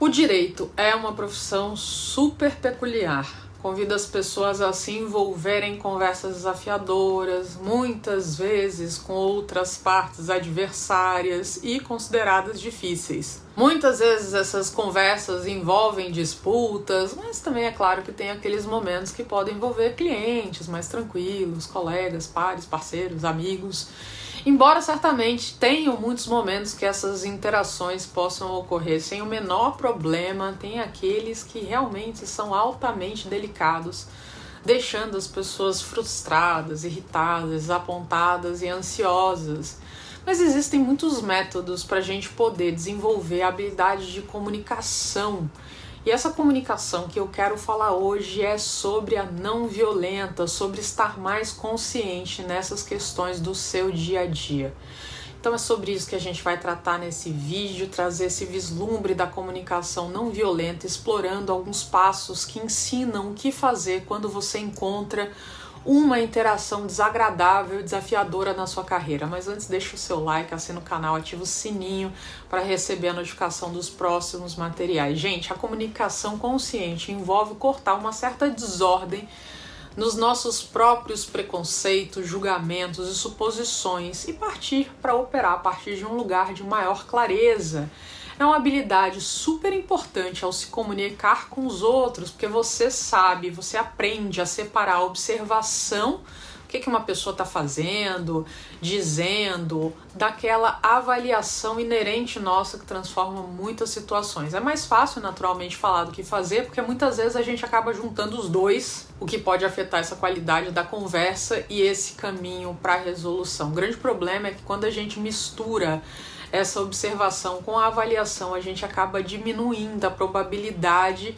O direito é uma profissão super peculiar. Convida as pessoas a se envolverem em conversas desafiadoras, muitas vezes com outras partes adversárias e consideradas difíceis. Muitas vezes essas conversas envolvem disputas, mas também é claro que tem aqueles momentos que podem envolver clientes mais tranquilos, colegas, pares, parceiros, amigos. Embora certamente tenham muitos momentos que essas interações possam ocorrer sem o menor problema, tem aqueles que realmente são altamente delicados, deixando as pessoas frustradas, irritadas, desapontadas e ansiosas. Mas existem muitos métodos para a gente poder desenvolver a habilidade de comunicação. E essa comunicação que eu quero falar hoje é sobre a não violenta, sobre estar mais consciente nessas questões do seu dia a dia. Então é sobre isso que a gente vai tratar nesse vídeo, trazer esse vislumbre da comunicação não violenta, explorando alguns passos que ensinam o que fazer quando você encontra uma interação desagradável e desafiadora na sua carreira. Mas antes, deixa o seu like, assina o canal, ativa o sininho para receber a notificação dos próximos materiais. Gente, a comunicação consciente envolve cortar uma certa desordem nos nossos próprios preconceitos, julgamentos e suposições e partir para operar a partir de um lugar de maior clareza. É uma habilidade super importante ao se comunicar com os outros, porque você sabe, você aprende a separar a observação, o que uma pessoa está fazendo, dizendo, daquela avaliação inerente nossa que transforma muitas situações. É mais fácil, naturalmente, falar do que fazer, porque muitas vezes a gente acaba juntando os dois, o que pode afetar essa qualidade da conversa e esse caminho para a resolução. O grande problema é que quando a gente mistura essa observação com a avaliação, a gente acaba diminuindo a probabilidade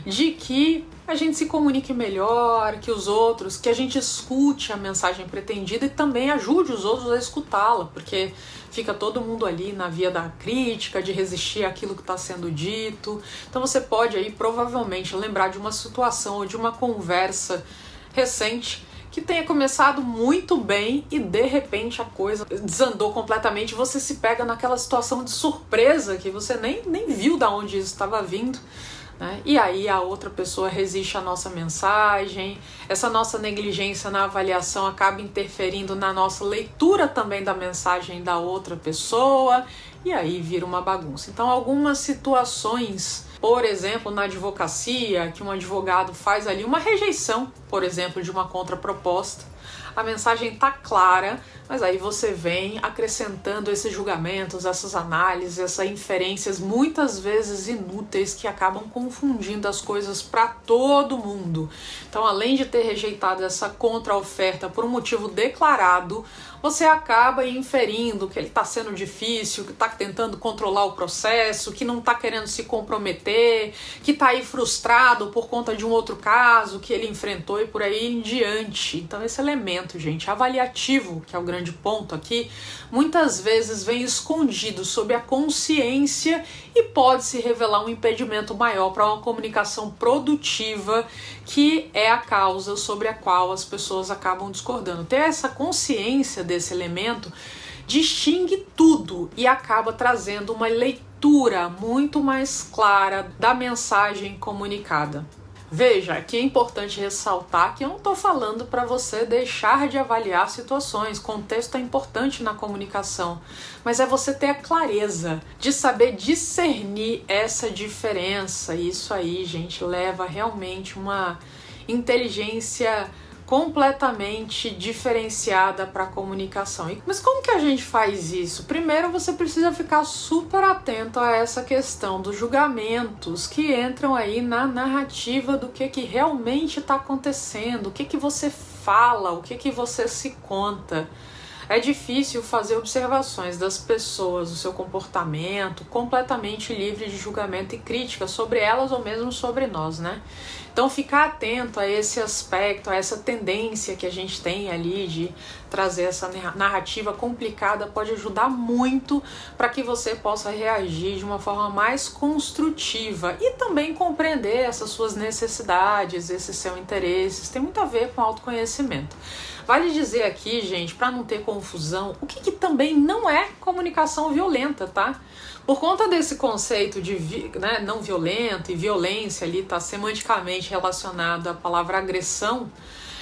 de que a gente se comunique melhor, que os outros, que a gente escute a mensagem pretendida e também ajude os outros a escutá-la, porque fica todo mundo ali na via da crítica, de resistir àquilo que está sendo dito. Então você pode aí provavelmente lembrar de uma situação ou de uma conversa recente que tenha começado muito bem e de repente a coisa desandou completamente, você se pega naquela situação de surpresa que você nem viu de onde isso estava vindo, né? E aí a outra pessoa resiste à nossa mensagem, essa nossa negligência na avaliação acaba interferindo na nossa leitura também da mensagem da outra pessoa e aí vira uma bagunça. Então algumas situações, por exemplo, na advocacia, que um advogado faz ali uma rejeição, por exemplo, de uma contraproposta, a mensagem está clara, mas aí você vem acrescentando esses julgamentos, essas análises, essas inferências muitas vezes inúteis que acabam confundindo as coisas para todo mundo. Então, além de ter rejeitado essa contra-oferta por um motivo declarado, você acaba inferindo que ele está sendo difícil, que está tentando controlar o processo, que não está querendo se comprometer, que está aí frustrado por conta de um outro caso que ele enfrentou e por aí em diante. Então esse elemento, gente, avaliativo, que é o grande ponto aqui, muitas vezes vem escondido sob a consciência e pode se revelar um impedimento maior para uma comunicação produtiva, que é a causa sobre a qual as pessoas acabam discordando. Ter essa consciência desse elemento distingue tudo e acaba trazendo uma leitura muito mais clara da mensagem comunicada. Veja, aqui é importante ressaltar que eu não estou falando para você deixar de avaliar situações, contexto é importante na comunicação, mas é você ter a clareza de saber discernir essa diferença. E isso aí, gente, leva realmente uma inteligência completamente diferenciada para a comunicação. Mas como que a gente faz isso? Primeiro você precisa ficar super atento a essa questão dos julgamentos que entram aí na narrativa do que realmente está acontecendo, o que você fala, o que você se conta. É difícil fazer observações das pessoas, do seu comportamento, completamente livre de julgamento e crítica sobre elas ou mesmo sobre nós, né? Então ficar atento a esse aspecto, a essa tendência que a gente tem ali de trazer essa narrativa complicada pode ajudar muito para que você possa reagir de uma forma mais construtiva e também compreender essas suas necessidades, esses seus interesses. Tem muito a ver com autoconhecimento. Vale dizer aqui, gente, para não ter confusão, o que também não é comunicação violenta, tá? Por conta desse conceito de não violento e violência ali tá semanticamente relacionado à palavra agressão,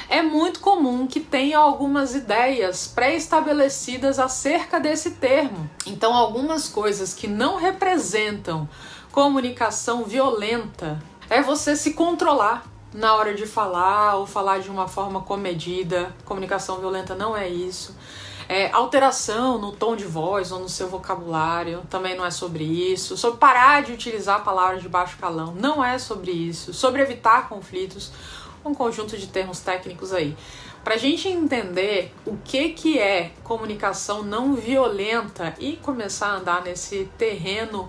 é muito comum que tenha algumas ideias pré-estabelecidas acerca desse termo. Então, algumas coisas que não representam comunicação violenta é você se controlar na hora de falar ou falar de uma forma comedida. Comunicação violenta não é isso. Alteração no tom de voz ou no seu vocabulário também não é sobre isso. Sobre parar de utilizar palavras de baixo calão não é sobre isso. Sobre evitar conflitos, um conjunto de termos técnicos aí. Para a gente entender o que é comunicação não violenta e começar a andar nesse terreno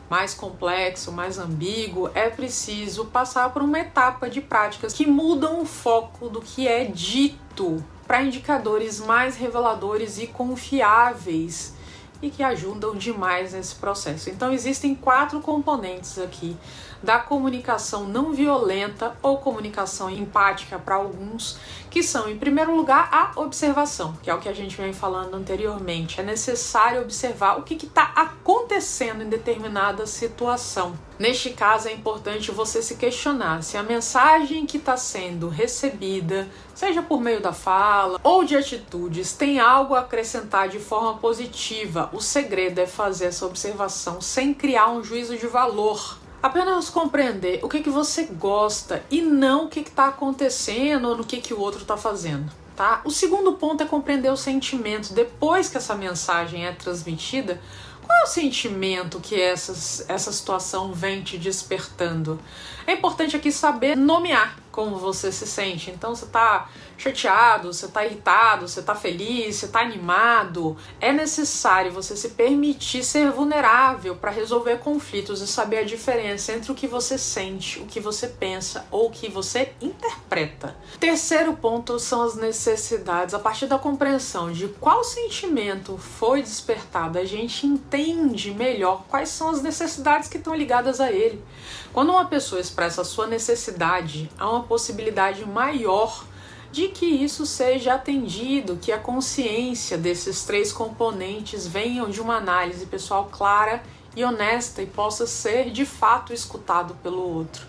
mais complexo, mais ambíguo, é preciso passar por uma etapa de práticas que mudam o foco do que é dito para indicadores mais reveladores e confiáveis e que ajudam demais nesse processo. Então existem 4 componentes aqui da comunicação não violenta ou comunicação empática para alguns, que são, em primeiro lugar, a observação, que é o que a gente vem falando anteriormente. É necessário observar o que está acontecendo em determinada situação. Neste caso, é importante você se questionar se a mensagem que está sendo recebida, seja por meio da fala ou de atitudes, tem algo a acrescentar de forma positiva. O segredo é fazer essa observação sem criar um juízo de valor. Apenas compreender o que você gosta e não o que está acontecendo ou no que o outro está fazendo, tá? O segundo ponto é compreender o sentimento. Depois que essa mensagem é transmitida, qual é o sentimento que essa situação vem te despertando? É importante aqui saber nomear como você se sente. Então, você está chateado, você está irritado, você está feliz, você está animado. É necessário você se permitir ser vulnerável para resolver conflitos e saber a diferença entre o que você sente, o que você pensa ou o que você interpreta. Terceiro ponto são as necessidades. A partir da compreensão de qual sentimento foi despertado, a gente entende melhor quais são as necessidades que estão ligadas a ele. Quando uma pessoa expressa a sua necessidade, há uma possibilidade maior de que isso seja atendido, que a consciência desses 3 componentes venham de uma análise pessoal clara e honesta e possa ser de fato escutado pelo outro.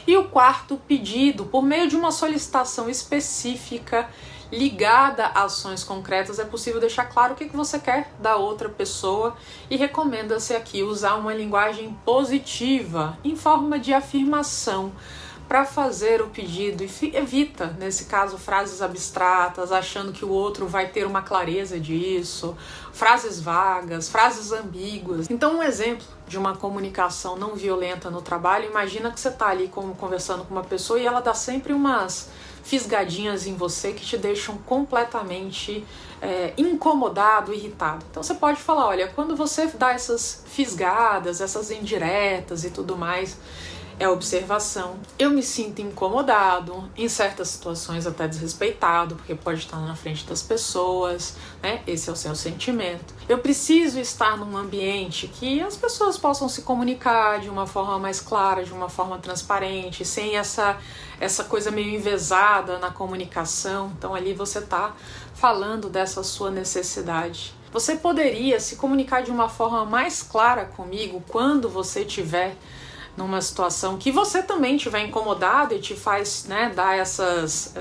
E o quarto pedido, por meio de uma solicitação específica ligada a ações concretas, é possível deixar claro o que você quer da outra pessoa e recomenda-se aqui usar uma linguagem positiva em forma de afirmação para fazer o pedido e evita, nesse caso, frases abstratas, achando que o outro vai ter uma clareza disso, frases vagas, frases ambíguas. Então, um exemplo de uma comunicação não violenta no trabalho, imagina que você está ali conversando com uma pessoa e ela dá sempre umas fisgadinhas em você que te deixam completamente incomodado, irritado. Então você pode falar, olha, quando você dá essas fisgadas, essas indiretas e tudo mais, é observação. Eu me sinto incomodado, em certas situações até desrespeitado, porque pode estar na frente das pessoas, né? Esse é o seu sentimento. Eu preciso estar num ambiente que as pessoas possam se comunicar de uma forma mais clara, de uma forma transparente, sem essa coisa meio envesada na comunicação. Então ali você está falando dessa sua necessidade. Você poderia se comunicar de uma forma mais clara comigo quando você tiver numa situação que você também estiver incomodado e te faz, né, dar essas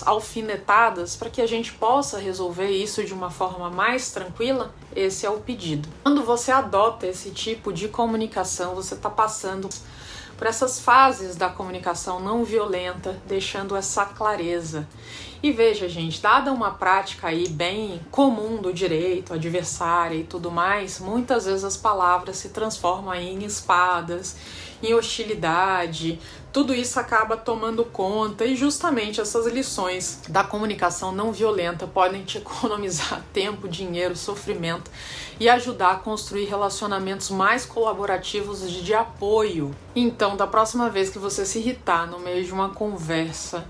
alfinetadas para que a gente possa resolver isso de uma forma mais tranquila. Esse é o pedido. Quando você adota esse tipo de comunicação, você está passando por essas fases da comunicação não violenta, deixando essa clareza. E veja, gente, dada uma prática aí bem comum do direito, adversária e tudo mais, muitas vezes as palavras se transformam aí em espadas, em hostilidade, tudo isso acaba tomando conta e justamente essas lições da comunicação não violenta podem te economizar tempo, dinheiro, sofrimento e ajudar a construir relacionamentos mais colaborativos e de apoio. Então, da próxima vez que você se irritar no meio de uma conversa,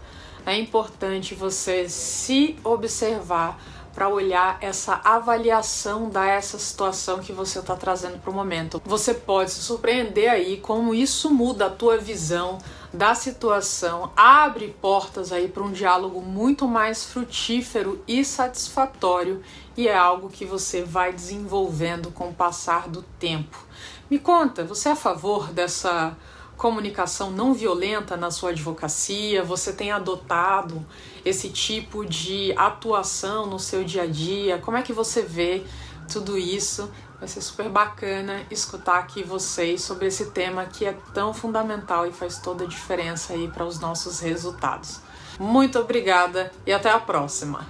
é importante você se observar para olhar essa avaliação dessa situação que você está trazendo para o momento. Você pode se surpreender aí como isso muda a tua visão da situação, abre portas aí para um diálogo muito mais frutífero e satisfatório, e é algo que você vai desenvolvendo com o passar do tempo. Me conta, você é a favor dessa comunicação não violenta na sua advocacia? Você tem adotado esse tipo de atuação no seu dia a dia? Como é que você vê tudo isso? Vai ser super bacana escutar aqui vocês sobre esse tema que é tão fundamental e faz toda a diferença aí para os nossos resultados. Muito obrigada e até a próxima!